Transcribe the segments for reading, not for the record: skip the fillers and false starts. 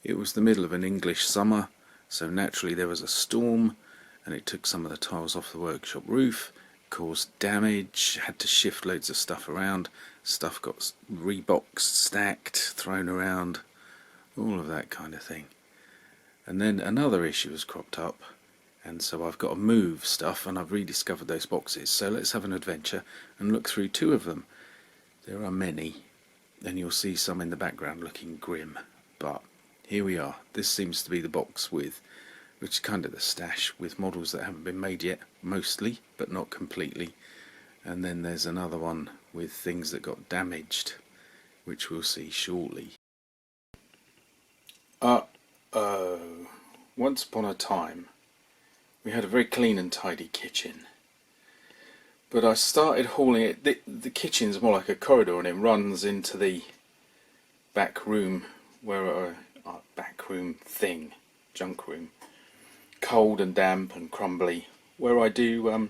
It was the middle of an English summer, so naturally there was a storm, and it took some of the tiles off the workshop roof, caused damage, had to shift loads of stuff around, stuff got reboxed, stacked, thrown around, all of that kind of thing. And then another issue has cropped up, and so I've got to move stuff, and I've rediscovered those boxes. So let's have an adventure and look through two of them. There are many, and you'll see some in the background looking grim, but here we are. This seems to be the box which is kind of the stash with models that haven't been made yet, mostly, but not completely. And then there's another one with things that got damaged, which we'll see shortly. Once upon a time, we had a very clean and tidy kitchen. But I started hauling it. The kitchen's more like a corridor, and it runs into the back room, back room thing, junk room, cold and damp and crumbly, where I do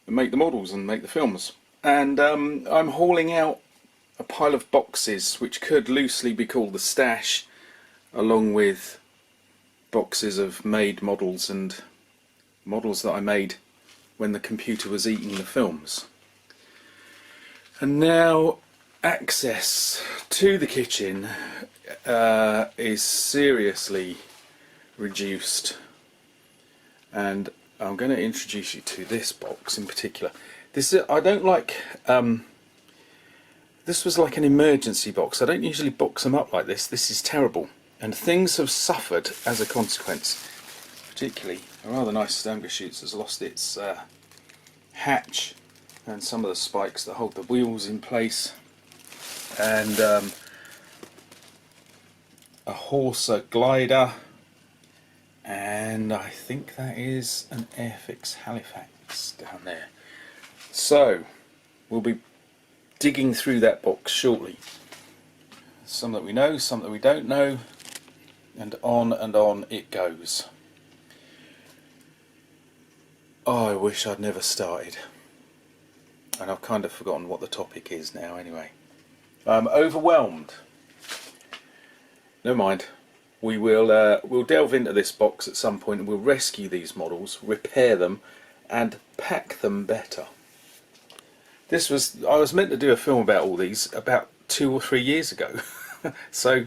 make the models and make the films. And I'm hauling out a pile of boxes, which could loosely be called the stash, along with boxes of made models and models that I made when the computer was eating the films. And now access to the kitchen is seriously reduced, and I'm going to introduce you to this box in particular. I don't like this was like an emergency box. I don't usually box them up like this. This is terrible, and things have suffered as a consequence. Particularly a rather nice Stamger chutes has lost its hatch and some of the spikes that hold the wheels in place, and a Horsa glider, and I think that is an Airfix Halifax down there. So we'll be digging through that box shortly. Some that we know, some that we don't know, and on it goes. Oh, I wish I'd never started. And I've kind of forgotten what the topic is now anyway. I'm overwhelmed. Never mind. We'll delve into this box at some point, and we'll rescue these models, repair them, and pack them better. I was meant to do a film about all these about 2 or 3 years ago. So,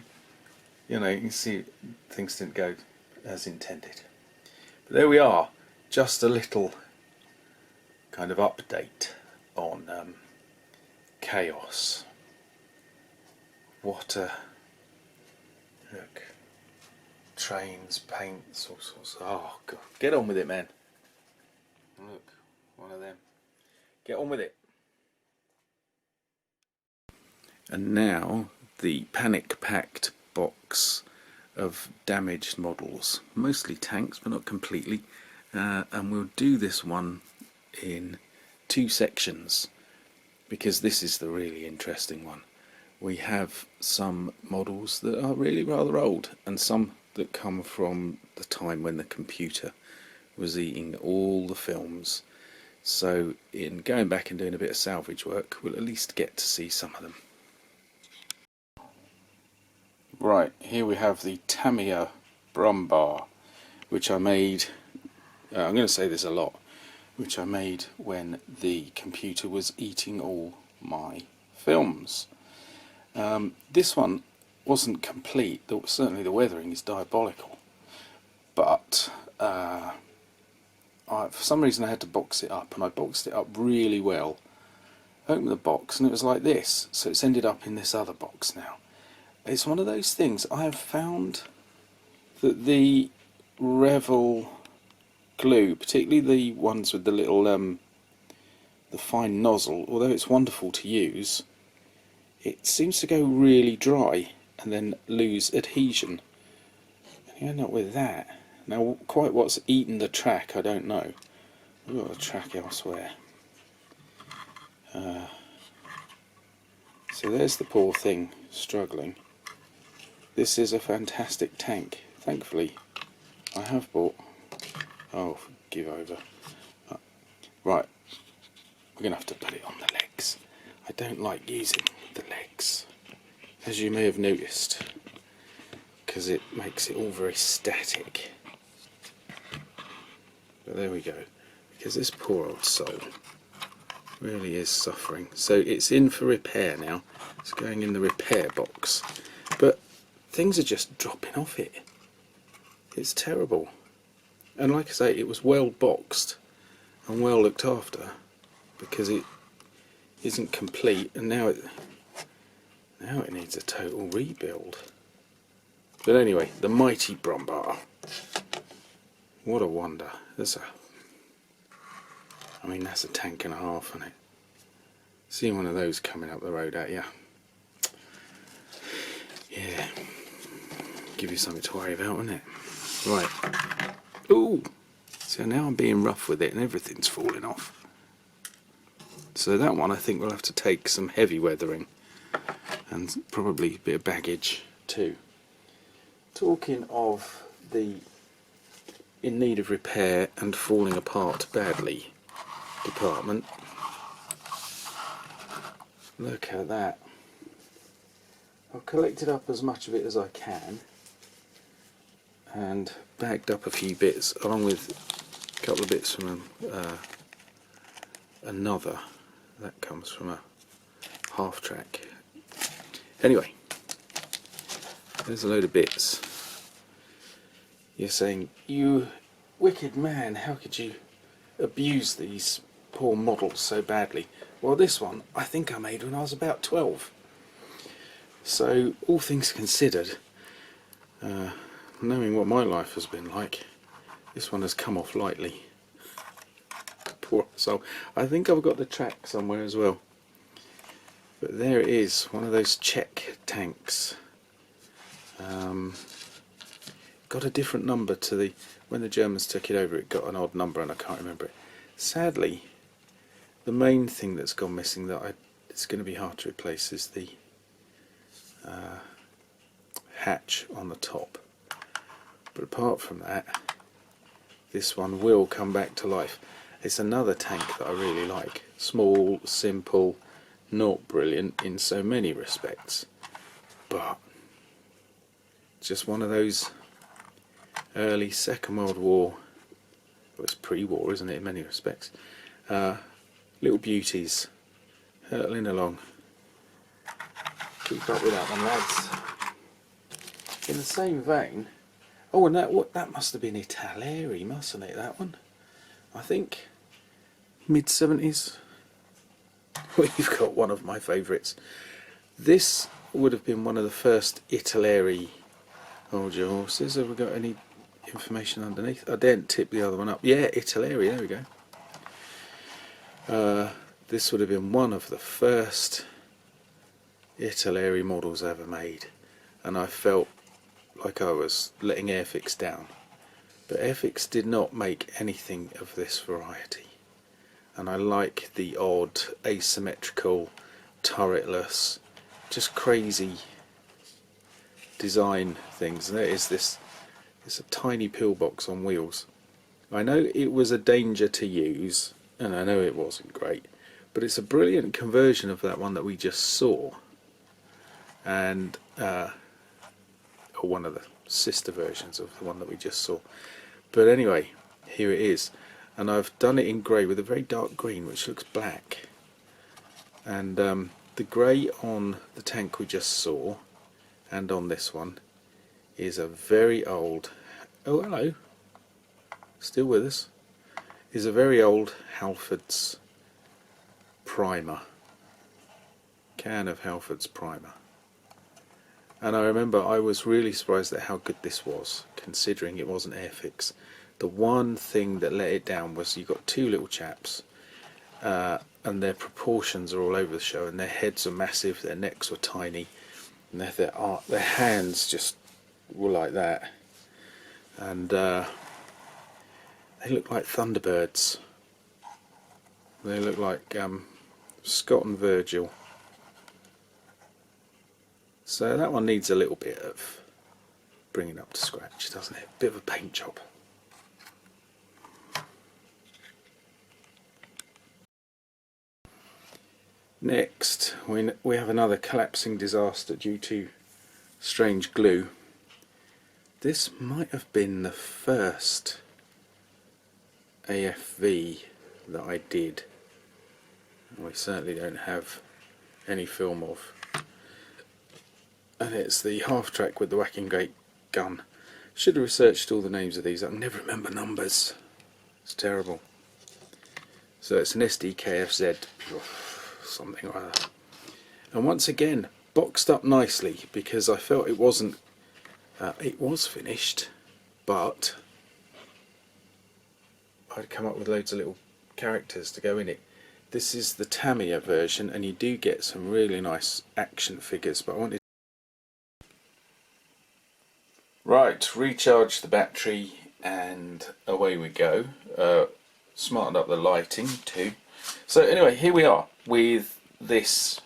you know, you can see things didn't go as intended. But there we are. Just a little kind of update on chaos. What a look! Trains, paints, all sorts. Oh God! Get on with it, man. Look, one of them. Get on with it. And now the panic-packed box of damaged models, mostly tanks, but not completely. And we'll do this one in 2 sections, because this is the really interesting one. We have some models that are really rather old, and some that come from the time when the computer was eating all the films. So in going back and doing a bit of salvage work, we'll at least get to see some of them. Right, here we have the Tamiya Brumbar, which I made, I'm going to say this a lot, which I made when the computer was eating all my films. This one wasn't complete. Certainly the weathering is diabolical, but for some reason I had to box it up, and I boxed it up really well. Opened the box and it was like this, so it's ended up in this other box now. It's one of those things. I have found that the Revel glue, particularly the ones with the little the fine nozzle, although it's wonderful to use, it seems to go really dry and then lose adhesion, and you end up with that. Now quite what's eaten the track I don't know. I've got a track elsewhere. So there's the poor thing struggling. This is a fantastic tank. Thankfully I have bought... Oh, give over. Right, we're going to have to put it on the legs. I don't like using the legs, as you may have noticed, because it makes it all very static. But there we go, because this poor old soul really is suffering. So it's in for repair now. It's going in the repair box. But things are just dropping off it. It's terrible. And like I say, it was well boxed and well looked after, because it isn't complete, and now it needs a total rebuild. But anyway, the mighty Brumbar. What a wonder. That's a tank and a half on it. Seeing one of those coming up the road at you. Yeah. Give you something to worry about, wouldn't it? Right. Ooh! So now I'm being rough with it and everything's falling off. So that one I think we'll have to take some heavy weathering. And probably a bit of baggage too. Talking of the in need of repair and falling apart badly department, look at that. I've collected up as much of it as I can and bagged up a few bits, along with a couple of bits from another that comes from a half track. Anyway, there's a load of bits. You're saying, you wicked man, how could you abuse these poor models so badly? Well, this one I think I made when I was about 12. So, all things considered, knowing what my life has been like, this one has come off lightly. Poor soul. I think I've got the track somewhere as well. But there it is, one of those Czech tanks. Got a different number to the... When the Germans took it over, it got an odd number and I can't remember it. Sadly, the main thing that's gone missing that it's going to be hard to replace is the hatch on the top. But apart from that, this one will come back to life. It's another tank that I really like. Small, simple, not brilliant in so many respects, but just one of those early Second World War, well, it's pre-war, isn't it, in many respects, little beauties hurtling along. Keep up with that one, lads. In the same vein, oh, and that must have been Italeri, mustn't it, that one? I think mid-70s. We've got one of my favourites. This would have been one of the first Italeri Hold Your Horses. Have we got any information underneath? I daren't tip the other one up. Yeah, Italeri, there we go. This would have been one of the first Italeri models ever made, and I felt like I was letting Airfix down. But Airfix did not make anything of this variety, and I like the odd asymmetrical, turretless, just crazy design things. And there is this, it's a tiny pillbox on wheels. I know it was a danger to use, and I know it wasn't great, but it's a brilliant conversion of that one that we just saw, and or one of the sister versions of the one that we just saw. But anyway, here it is, and I've done it in grey with a very dark green which looks black, and the grey on the tank we just saw and on this one is a very old, oh hello, still with us, is a very old Halford's primer, can of Halford's primer. And I remember I was really surprised at how good this was, considering it wasn't Airfix. The one thing that let it down was you got two little chaps, and their proportions are all over the show, and their heads are massive, their necks were tiny, and their hands just were like that, and they look like Thunderbirds. They look like Scott and Virgil. So that one needs a little bit of bringing up to scratch, doesn't it? Bit of a paint job. Next, we have another collapsing disaster due to strange glue. This might have been the first AFV that I did. We certainly don't have any film of. And it's the half track with the whacking great gun. Should have researched all the names of these. I never remember numbers. It's terrible. So it's an SDKFZ something like that. And once again, boxed up nicely because I felt it wasn't. It was finished, but I'd come up with loads of little characters to go in it. This is the Tamiya version, and you do get some really nice action figures. But I wanted. Right, recharge the battery and away we go. Smartened up the lighting too. So anyway, here we are with this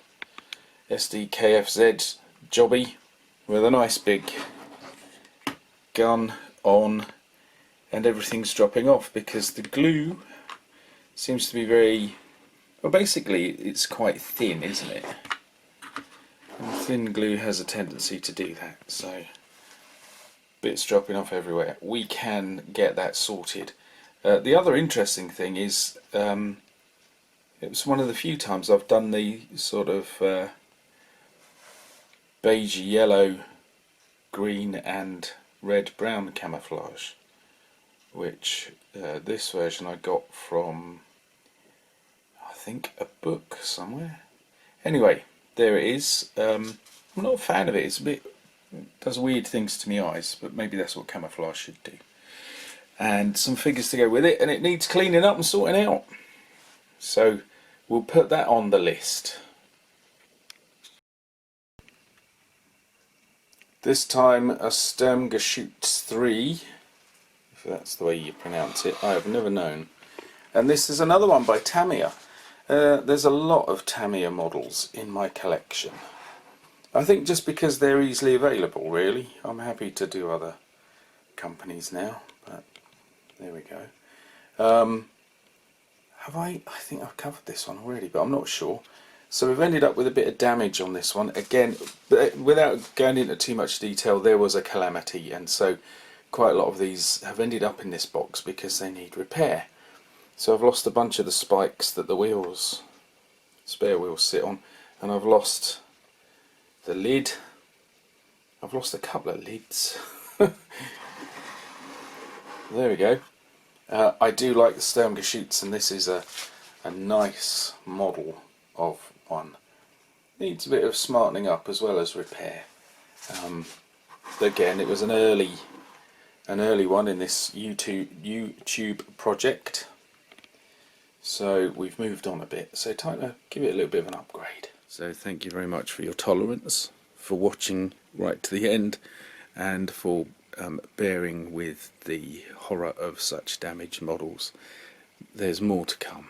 SDKFZ jobby with a nice big gun on, and everything's dropping off because the glue seems to be very, well, basically it's quite thin, isn't it? And thin glue has a tendency to do that, so bits dropping off everywhere. We can get that sorted. The other interesting thing is it was one of the few times I've done the sort of beige yellow, green and red brown camouflage, which this version I got from, I think, a book somewhere. Anyway, there it is. I'm not a fan of it. It's a bit, it does weird things to my eyes, but maybe that's what camouflage should do. And some figures to go with it, and it needs cleaning up and sorting out. So we'll put that on the list. This time a Sturmgeschütz 3, if that's the way you pronounce it. I have never known. And this is another one by Tamiya. There's a lot of Tamiya models in my collection. I think just because they're easily available, really. I'm happy to do other companies now, but there we go. Have I think I've covered this one already, but I'm not sure. So we've ended up with a bit of damage on this one. Again, without going into too much detail, there was a calamity, and so quite a lot of these have ended up in this box because they need repair. So I've lost a bunch of the spikes that the wheels, spare wheels, sit on, and I've lost the lid. I've lost a couple of lids. There we go. I do like the Sturmgeschütz, and this is a nice model of one. Needs a bit of smartening up as well as repair. Again, it was an early one in this YouTube project, so we've moved on a bit. So time to give it a little bit of an upgrade. So thank you very much for your tolerance, for watching right to the end, and for bearing with the horror of such damaged models. There's more to come.